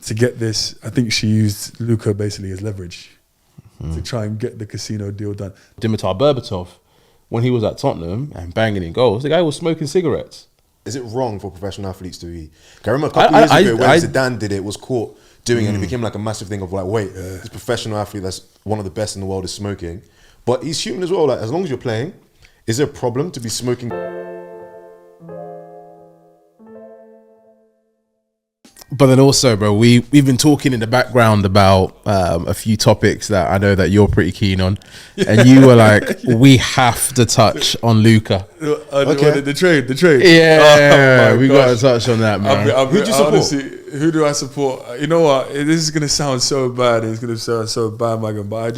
to get this, I think she used Luka basically as leverage to try and get the casino deal done. Dimitar Berbatov, when he was at Tottenham and banging in goals, the guy was smoking cigarettes. Is it wrong for professional athletes to eat? I remember a couple of years ago when Zidane did it, was caught doing it, and it became like a massive thing of like, wait, this professional athlete that's one of the best in the world is smoking. But he's human as well. Like, as long as you're playing, is there a problem to be smoking? But then also, bro, we've been talking in the background about a few topics that I know that you're pretty keen on, and you were like, "We have to touch on Luka." Okay. The trade. Yeah, we got to touch on that, man. Who do you support? Honestly, who do I support? You know what? This is gonna sound so bad. It's gonna sound so bandwagon, but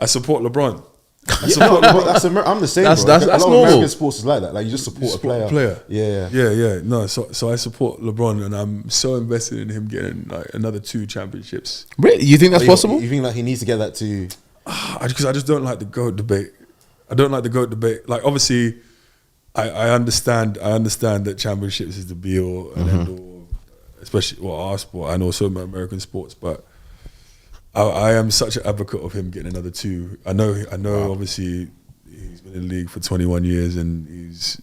I support LeBron. I'm the same. That's bro. A lot of normal. American sports is like that. Like you just support a player. Yeah. No, so I support LeBron, and I'm so invested in him getting like another 2 championships. Really, you think that's possible? You think like he needs to get that too? Because I just don't like the GOAT debate. I don't like the GOAT debate. Like obviously, I understand that championships is the be all and end all, especially our sport and also American sports, but. I am such an advocate of him getting another 2. I know. Wow. Obviously, he's been in the league for 21 years, and he's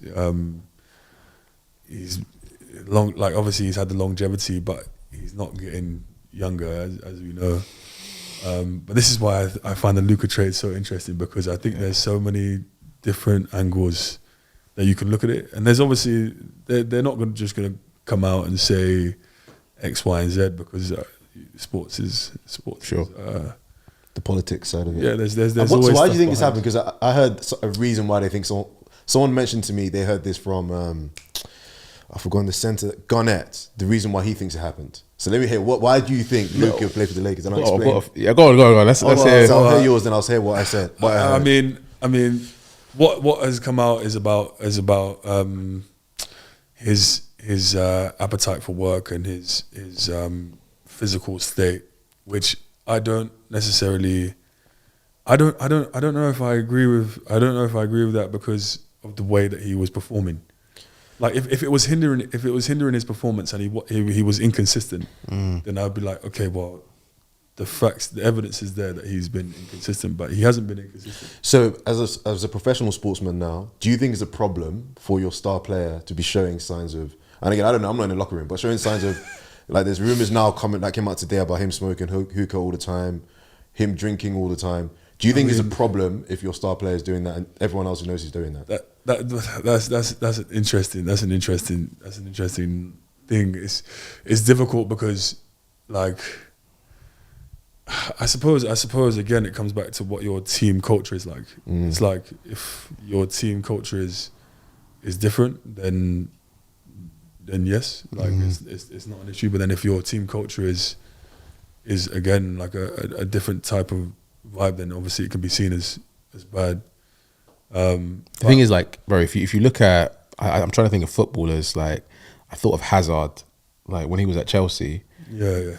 long. Like obviously, he's had the longevity, but he's not getting younger, as we know. But this is why I find the Luka trade so interesting, because I think there's so many different angles that you can look at it, and there's obviously they're not just going to come out and say X, Y, and Z because. Sports is sports. Sure. The politics side of it. Yeah, there's so always. Why do you think it's happening? happened? Because I heard a reason why they think someone mentioned to me they heard this from I've forgotten the centre Garnett. The reason why he thinks it happened. So let me hear why do you think Luka played for the Lakers? And I'll explain. Go on. Let's hear. So I'll hear yours, then I'll say what I said. I mean, what has come out is about his appetite for work and his physical state, which I don't necessarily. I don't know if I agree with. I don't know if I agree with that because of the way that he was performing. Like if it was hindering his performance and he was inconsistent, then I'd be like, okay, well, the evidence is there that he's been inconsistent, but he hasn't been inconsistent. So as a professional sportsman now, do you think it's a problem for your star player to be showing signs of? And again, I don't know. I'm not in the locker room, but showing signs of. Like there's rumors now that came out today about him smoking hookah all the time, him drinking all the time. Do you think it's a problem if your star player is doing that and everyone else knows he's doing that? That's an interesting thing. It's difficult because like I suppose again it comes back to what your team culture is like. It's like if your team culture is different, then yes, like it's not an issue. But then if your team culture is again like a different type of vibe, then obviously it can be seen as bad. The thing is, like, bro, if you look at, I'm trying to think of footballers. Like, I thought of Hazard, like when he was at Chelsea. Yeah.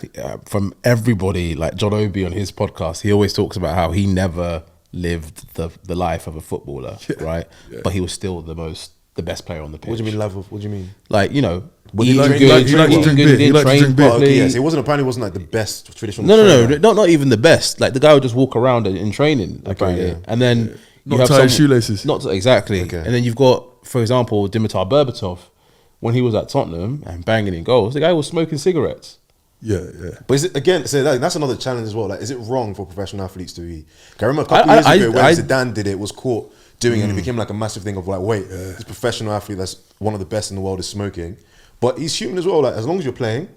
From everybody, like John Obi on his podcast, he always talks about how he never lived the life of a footballer, right? Yeah. But he was still the best player on the pitch. What do you mean love of? What do you mean? Like, you know, he liked to drink beer. Okay, yes, it wasn't like the best traditional. No, not even the best. Like the guy would just walk around in training, apparently, and then not tie shoelaces. Not exactly. Okay. And then you've got, for example, Dimitar Berbatov, when he was at Tottenham and banging in goals, the guy was smoking cigarettes. Yeah. But is it again? So that's another challenge as well. Like, is it wrong for professional athletes to eat? I remember a couple of years ago when Zidane did it, was caught doing it, and it became like a massive thing of like, wait, this professional athlete that's one of the best in the world is smoking. But he's human as well. Like, as long as you're playing,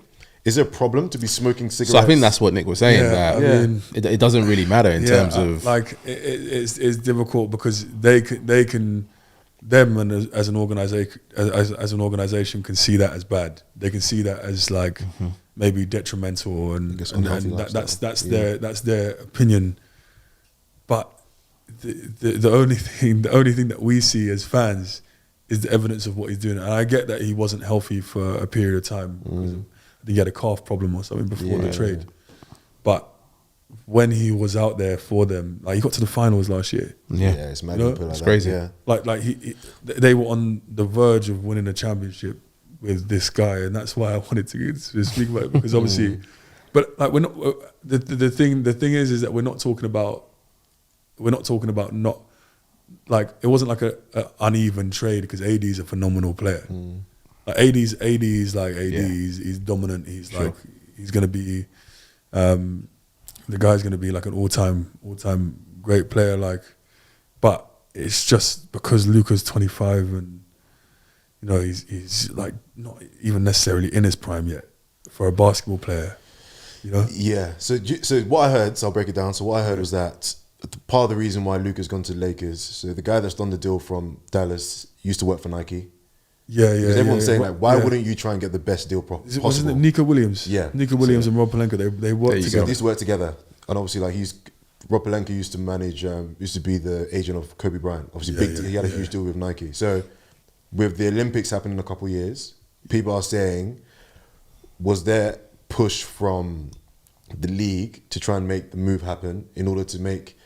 is there a problem to be smoking cigarettes? So I think that's what Nick was saying. I mean, it doesn't really matter in terms of like it's difficult because they can as an organization can see that as bad. They can see that as like maybe detrimental and that's their opinion. But the only thing that we see as fans is the evidence of what he's doing. And I get that he wasn't healthy for a period of time. Because I think he had a calf problem or something before the trade. But when he was out there for them, like he got to the finals last year. It's mad. You know? It's crazy. Yeah. Like they were on the verge of winning a championship with this guy, and that's why I wanted to speak about it, because obviously but like we're not. The thing is that we're not talking about not like it wasn't like a uneven trade because AD is a phenomenal player. Like AD's like AD. He's dominant. He's like he's gonna be. The guy's gonna be like an all time great player. Like, but it's just because Luka's 25 and you know he's like not even necessarily in his prime yet for a basketball player. You know? Yeah. So what I heard, so I'll break it down. So what I heard was that part of the reason why Luka's gone to the Lakers, so the guy that's done the deal from Dallas used to work for Nike. Yeah. Because everyone's saying like, why wouldn't you try and get the best deal possible? Wasn't it Nico Williams? Yeah. Nico Williams and Rob Pelinka, they worked So together. they used to work together. And obviously like Rob Pelinka used to manage, used to be the agent of Kobe Bryant. Obviously he had a huge deal with Nike. So with the Olympics happening in a couple of years, people are saying, was there push from the league to try and make the move happen in order to make,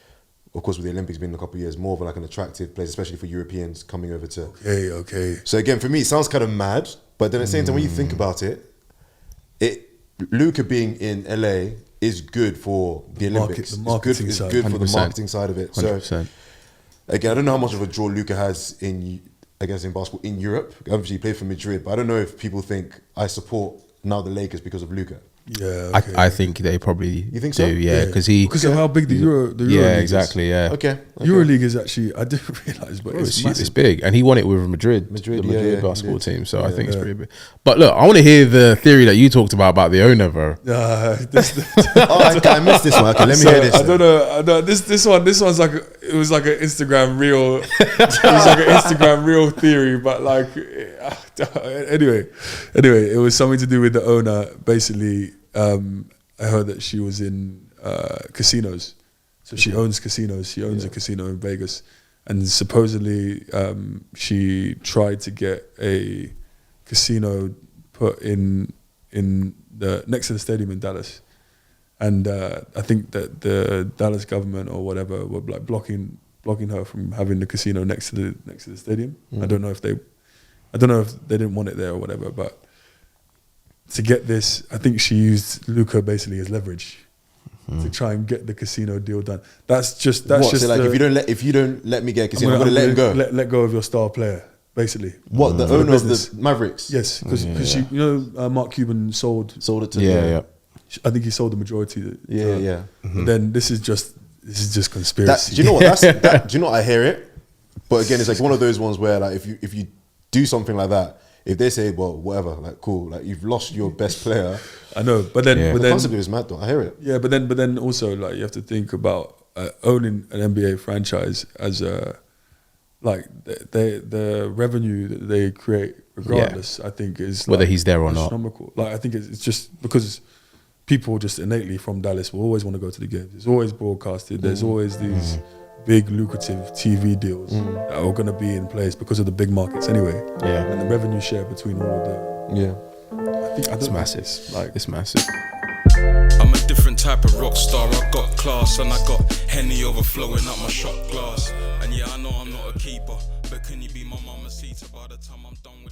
of course with the Olympics being in a couple of years, more of like an attractive place, especially for Europeans coming over to. Okay. So again, for me, it sounds kind of mad, but then at the same time, when you think about it, Luka being in LA is good for the Olympics. The marketing it's side. good for the 100%. marketing side of it. 100%. So again, I don't know how much of a draw Luka has in basketball in Europe. Obviously, he played for Madrid, but I don't know if people think I support now the Lakers because of Luka. Yeah, okay. I think they probably You think do, so? yeah, because of how big the Euro yeah, League exactly, yeah. Okay. EuroLeague is actually, I didn't realise, but it's It's massive. big, and he won it with Madrid, the yeah, Madrid basketball he did. team. So I think it's pretty big. But look, I want to hear the theory that you talked about the owner, bro. I missed this one. Okay, let me hear this. I don't know. This one's like it was like an Instagram reel. It was like an Instagram reel theory, but like anyway, it was something to do with the owner. Basically, I heard that she was in casinos, so she owns casinos. She owns a casino in Vegas, and supposedly she tried to get a casino put in the next to the stadium in Dallas. And I think that the Dallas government or whatever were like blocking her from having the casino next to the stadium. I don't know if they didn't want it there or whatever. But to get this, I think she used Luka basically as leverage to try and get the casino deal done. That's just So like if you don't let me get a casino, I'm gonna let him go. Let go of your star player, basically. What, the For owner of business. the Mavericks? Yes, because she, Mark Cuban sold Sold it to Yeah. I think he sold the majority. Yeah. But then this is just conspiracy. Do you know what? Do you know what? I hear it, but again, it's like one of those ones where like if you do something like that, if they say, well, whatever, like cool, like you've lost your best player. I know, but then The concept is mad though. I hear it. yeah, but then also like you have to think about owning an NBA franchise as a like the revenue that they create regardless. I think is Whether like, he's there or not. astronomical. Like I think it's just because people just innately from Dallas will always want to go to the games. It's always broadcasted. There's always these big lucrative TV deals that are going to be in place because of the big markets anyway. Yeah. And the revenue share between all of the. Yeah. It's massive. It's massive. I'm a different type of rock star. I got class and I got Henny overflowing up my shot glass. And yeah, I know I'm not a keeper, but can you be my mama seater by the time I'm done with